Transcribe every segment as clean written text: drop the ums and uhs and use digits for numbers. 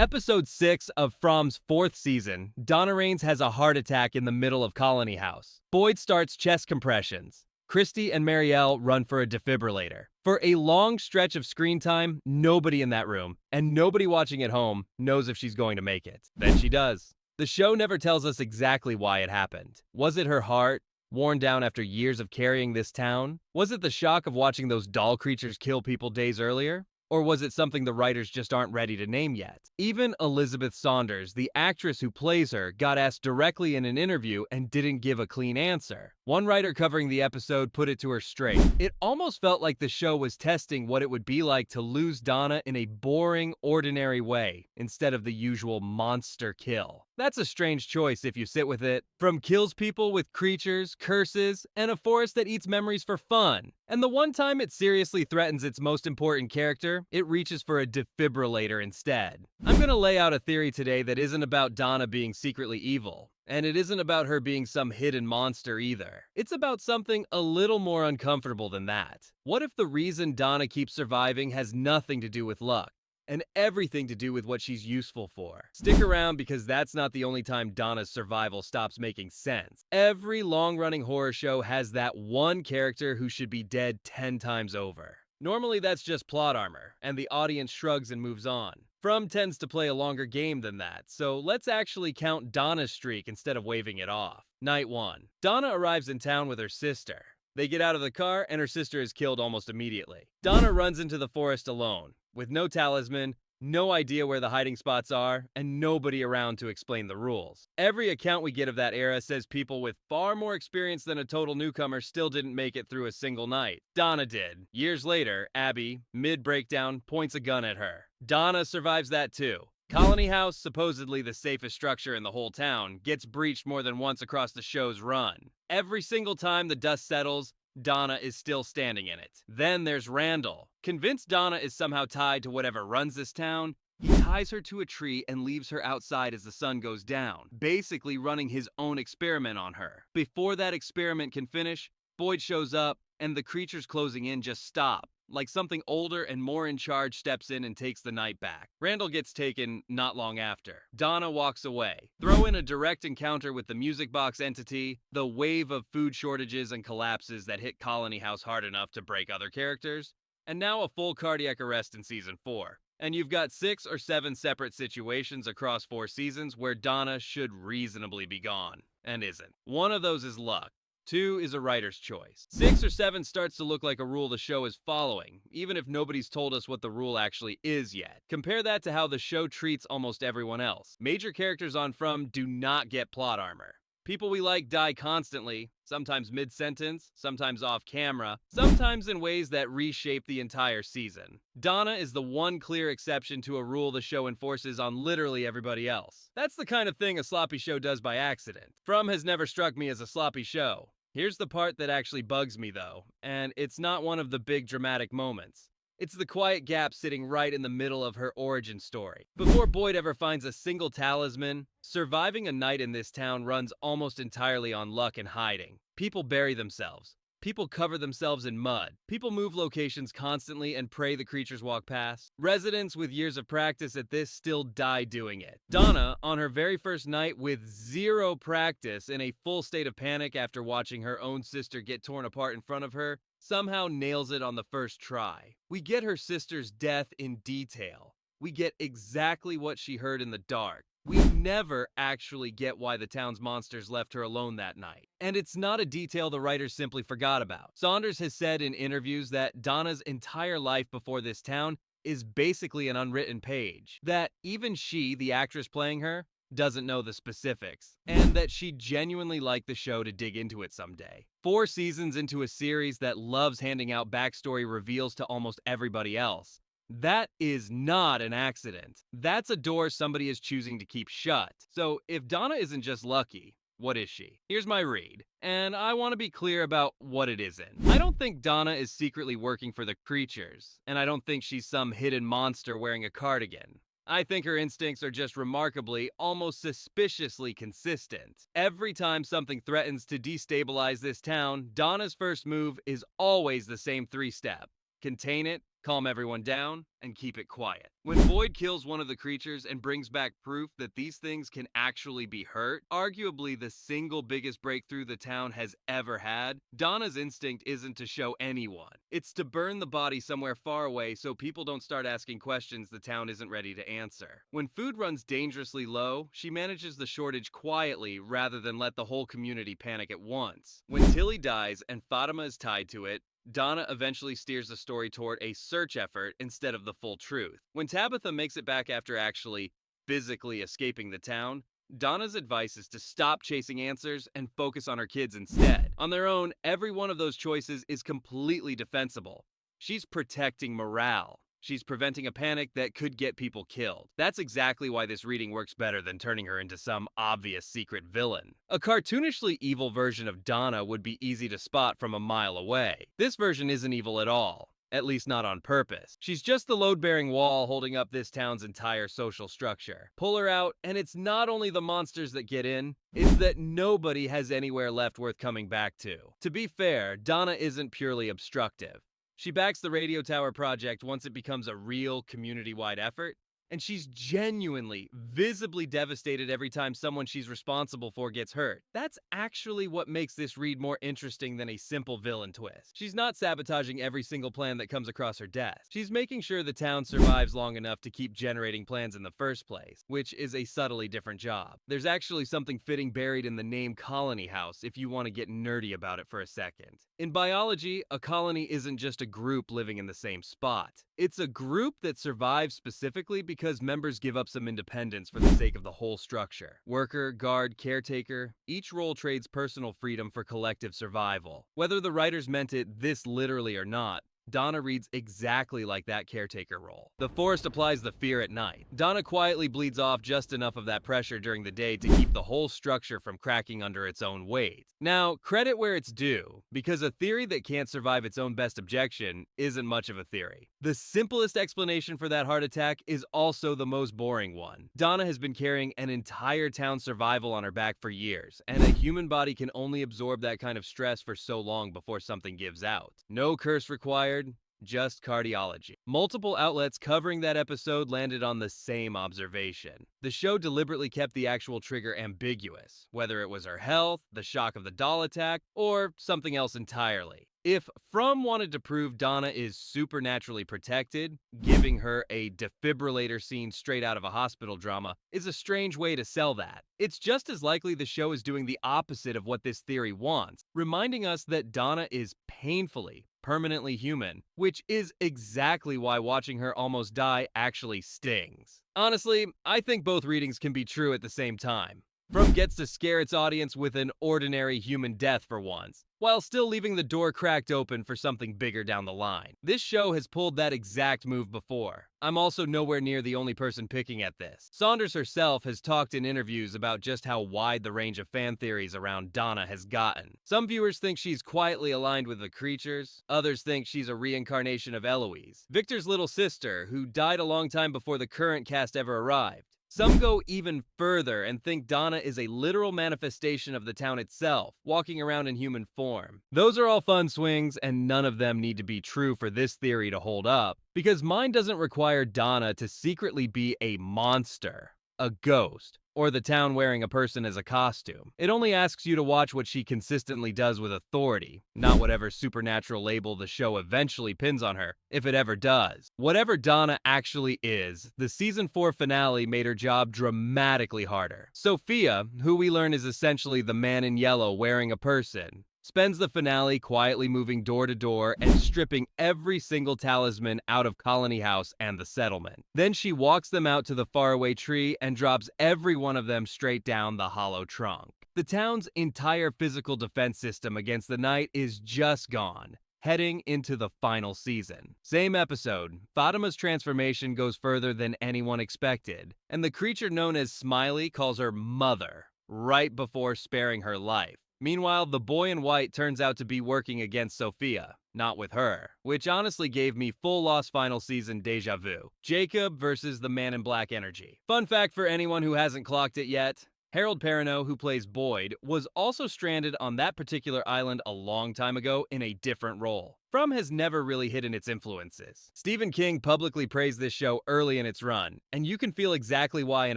Episode 6 of From's 4th season, Donna Raines has a heart attack in the middle of Colony House. Boyd starts chest compressions. Christy and Marielle run for a defibrillator. For a long stretch of screen time, nobody in that room, and nobody watching at home, knows if she's going to make it. Then she does. The show never tells us exactly why it happened. Was it her heart, worn down after years of carrying this town? Was it the shock of watching those doll creatures kill people days earlier? Or was it something the writers just aren't ready to name yet? Even Elizabeth Saunders, the actress who plays her, got asked directly in an interview and didn't give a clean answer. One writer covering the episode put it to her straight. It almost felt like the show was testing what it would be like to lose Donna in a boring, ordinary way, instead of the usual monster kill. That's a strange choice if you sit with it. From kills people with creatures, curses, and a forest that eats memories for fun. And the one time it seriously threatens its most important character, it reaches for a defibrillator instead. I'm gonna lay out a theory today that isn't about Donna being secretly evil. And it isn't about her being some hidden monster either. It's about something a little more uncomfortable than that. What if the reason Donna keeps surviving has nothing to do with luck, and everything to do with what she's useful for? Stick around, because that's not the only time Donna's survival stops making sense. Every long-running horror show has that one character who should be dead 10 times over. Normally that's just plot armor, and the audience shrugs and moves on. From tends to play a longer game than that, so let's actually count Donna's streak instead of waving it off. Night 1. Donna arrives in town with her sister. They get out of the car, and her sister is killed almost immediately. Donna runs into the forest alone, with no talisman, no idea where the hiding spots are, and nobody around to explain the rules. Every account we get of that era says people with far more experience than a total newcomer still didn't make it through a single night. Donna did. Years later, Abby, mid-breakdown, points a gun at her. Donna survives that too. Colony House, supposedly the safest structure in the whole town, gets breached more than once across the show's run. Every single time the dust settles, Donna is still standing in it. Then there's Randall. Convinced Donna is somehow tied to whatever runs this town, he ties her to a tree and leaves her outside as the sun goes down, basically running his own experiment on her. Before that experiment can finish, Boyd shows up, and the creatures closing in just stop, like something older and more in charge steps in and takes the night back. Randall gets taken not long after. Donna walks away. Throw in a direct encounter with the music box entity, the wave of food shortages and collapses that hit Colony House hard enough to break other characters, and now a full cardiac arrest in season 4. And you've got 6 or 7 separate situations across 4 seasons where Donna should reasonably be gone, and isn't. One of those is luck. 2 is a writer's choice. 6 or 7 starts to look like a rule the show is following, even if nobody's told us what the rule actually is yet. Compare that to how the show treats almost everyone else. Major characters on From do not get plot armor. People we like die constantly, sometimes mid-sentence, sometimes off-camera, sometimes in ways that reshape the entire season. Donna is the one clear exception to a rule the show enforces on literally everybody else. That's the kind of thing a sloppy show does by accident. From has never struck me as a sloppy show. Here's the part that actually bugs me though, and it's not one of the big dramatic moments. It's the quiet gap sitting right in the middle of her origin story. Before Boyd ever finds a single talisman, surviving a night in this town runs almost entirely on luck and hiding. People bury themselves. People cover themselves in mud. People move locations constantly and pray the creatures walk past. Residents with years of practice at this still die doing it. Donna, on her very first night with 0 practice, in a full state of panic after watching her own sister get torn apart in front of her, somehow nails it on the first try. We get her sister's death in detail. We get exactly what she heard in the dark. We never actually get why the town's monsters left her alone that night. And it's not a detail the writers simply forgot about. Saunders has said in interviews that Donna's entire life before this town is basically an unwritten page. That even she, the actress playing her, doesn't know the specifics, and that she genuinely liked the show to dig into it someday. 4 seasons into a series that loves handing out backstory reveals to almost everybody else. That is not an accident. That's a door somebody is choosing to keep shut. So if Donna isn't just lucky, what is she? Here's my read, and I want to be clear about what it isn't. I don't think Donna is secretly working for the creatures, and I don't think she's some hidden monster wearing a cardigan. I think her instincts are just remarkably, almost suspiciously consistent. Every time something threatens to destabilize this town, Donna's first move is always the same 3-step. Contain it, calm everyone down, and keep it quiet. When Boyd kills one of the creatures and brings back proof that these things can actually be hurt, arguably the single biggest breakthrough the town has ever had, Donna's instinct isn't to show anyone. It's to burn the body somewhere far away so people don't start asking questions the town isn't ready to answer. When food runs dangerously low, she manages the shortage quietly rather than let the whole community panic at once. When Tilly dies and Fatima is tied to it, Donna eventually steers the story toward a search effort instead of the full truth. When Tabitha makes it back after actually physically escaping the town, Donna's advice is to stop chasing answers and focus on her kids instead. On their own, every one of those choices is completely defensible. She's protecting morale. She's preventing a panic that could get people killed. That's exactly why this reading works better than turning her into some obvious secret villain. A cartoonishly evil version of Donna would be easy to spot from a mile away. This version isn't evil at all. At least not on purpose. She's just the load-bearing wall holding up this town's entire social structure. Pull her out, and it's not only the monsters that get in, it's that nobody has anywhere left worth coming back to. To be fair, Donna isn't purely obstructive. She backs the radio tower project once it becomes a real community-wide effort, and she's genuinely, visibly devastated every time someone she's responsible for gets hurt. That's actually what makes this read more interesting than a simple villain twist. She's not sabotaging every single plan that comes across her desk. She's making sure the town survives long enough to keep generating plans in the first place, which is a subtly different job. There's actually something fitting buried in the name Colony House if you want to get nerdy about it for a second. In biology, a colony isn't just a group living in the same spot. It's a group that survives specifically because members give up some independence for the sake of the whole structure. Worker, guard, caretaker, each role trades personal freedom for collective survival. Whether the writers meant it this literally or not, Donna reads exactly like that caretaker role. The forest applies the fear at night. Donna quietly bleeds off just enough of that pressure during the day to keep the whole structure from cracking under its own weight. Now, credit where it's due, because a theory that can't survive its own best objection isn't much of a theory. The simplest explanation for that heart attack is also the most boring one. Donna has been carrying an entire town's survival on her back for years, and a human body can only absorb that kind of stress for so long before something gives out. No curse required. Just cardiology. Multiple outlets covering that episode landed on the same observation. The show deliberately kept the actual trigger ambiguous, whether it was her health, the shock of the doll attack, or something else entirely. If Fromm wanted to prove Donna is supernaturally protected, giving her a defibrillator scene straight out of a hospital drama is a strange way to sell that. It's just as likely the show is doing the opposite of what this theory wants, reminding us that Donna is painfully, permanently human, which is exactly why watching her almost die actually stings. Honestly, I think both readings can be true at the same time. Fromm gets to scare its audience with an ordinary human death for once, while still leaving the door cracked open for something bigger down the line. This show has pulled that exact move before. I'm also nowhere near the only person picking at this. Saunders herself has talked in interviews about just how wide the range of fan theories around Donna has gotten. Some viewers think she's quietly aligned with the creatures, others think she's a reincarnation of Eloise, Victor's little sister, who died a long time before the current cast ever arrived. Some go even further and think Donna is a literal manifestation of the town itself, walking around in human form. Those are all fun swings, and none of them need to be true for this theory to hold up, because mine doesn't require Donna to secretly be a monster, a ghost, or the town wearing a person as a costume. It only asks you to watch what she consistently does with authority, not whatever supernatural label the show eventually pins on her, if it ever does. Whatever Donna actually is, the season 4 finale made her job dramatically harder. Sophia, who we learn is essentially the man in yellow wearing a person, spends the finale quietly moving door to door and stripping every single talisman out of Colony House and the settlement. Then she walks them out to the faraway tree and drops every one of them straight down the hollow trunk. The town's entire physical defense system against the night is just gone, heading into the final season. Same episode, Fatima's transformation goes further than anyone expected, and the creature known as Smiley calls her Mother, right before sparing her life. Meanwhile, the boy in white turns out to be working against Sophia, not with her, which honestly gave me full Lost final season deja vu. Jacob versus the man in black energy. Fun fact for anyone who hasn't clocked it yet, Harold Perrineau, who plays Boyd, was also stranded on that particular island a long time ago in a different role. From has never really hidden its influences. Stephen King publicly praised this show early in its run, and you can feel exactly why in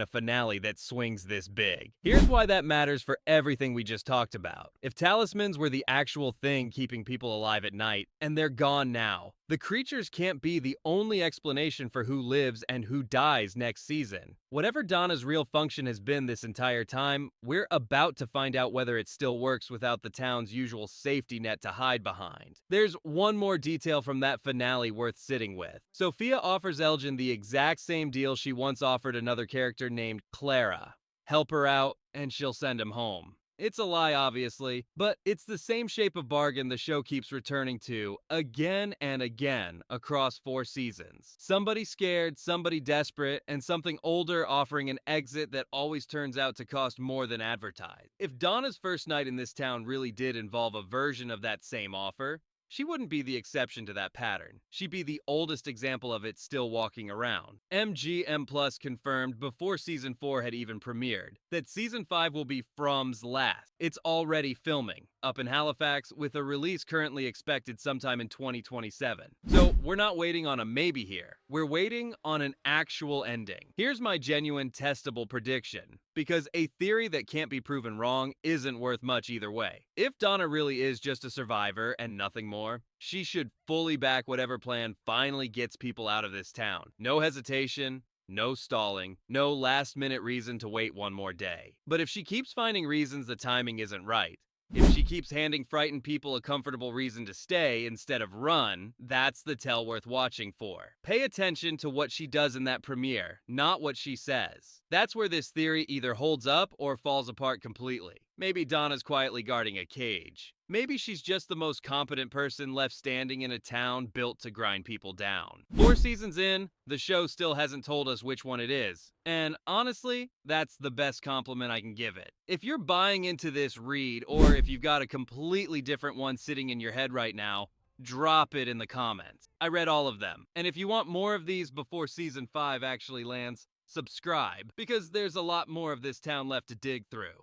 a finale that swings this big. Here's why that matters for everything we just talked about. If talismans were the actual thing keeping people alive at night, and they're gone now, the creatures can't be the only explanation for who lives and who dies next season. Whatever Donna's real function has been this entire time, we're about to find out whether it still works without the town's usual safety net to hide behind. There's one more detail from that finale worth sitting with. Sophia offers Elgin the exact same deal she once offered another character named Clara. Help her out, and she'll send him home. It's a lie, obviously, but it's the same shape of bargain the show keeps returning to again and again across 4 seasons. Somebody scared, somebody desperate, and something older offering an exit that always turns out to cost more than advertised. If Donna's first night in this town really did involve a version of that same offer, she wouldn't be the exception to that pattern. She'd be the oldest example of it still walking around. MGM Plus confirmed before Season 4 had even premiered that Season 5 will be From's last. It's already filming, up in Halifax, with a release currently expected sometime in 2027. So we're not waiting on a maybe here. We're waiting on an actual ending. Here's my genuine testable prediction, because a theory that can't be proven wrong isn't worth much either way. If Donna really is just a survivor and nothing more, she should fully back whatever plan finally gets people out of this town. No hesitation, no stalling, no last-minute reason to wait one more day. But if she keeps finding reasons the timing isn't right, if she keeps handing frightened people a comfortable reason to stay instead of run, that's the tell worth watching for. Pay attention to what she does in that premiere, not what she says. That's where this theory either holds up or falls apart completely. Maybe Donna's quietly guarding a cage. Maybe she's just the most competent person left standing in a town built to grind people down. 4 seasons in, the show still hasn't told us which one it is. And honestly, that's the best compliment I can give it. If you're buying into this read, or if you've got a completely different one sitting in your head right now, drop it in the comments. I read all of them. And if you want more of these before Season 5 actually lands, subscribe, because there's a lot more of this town left to dig through.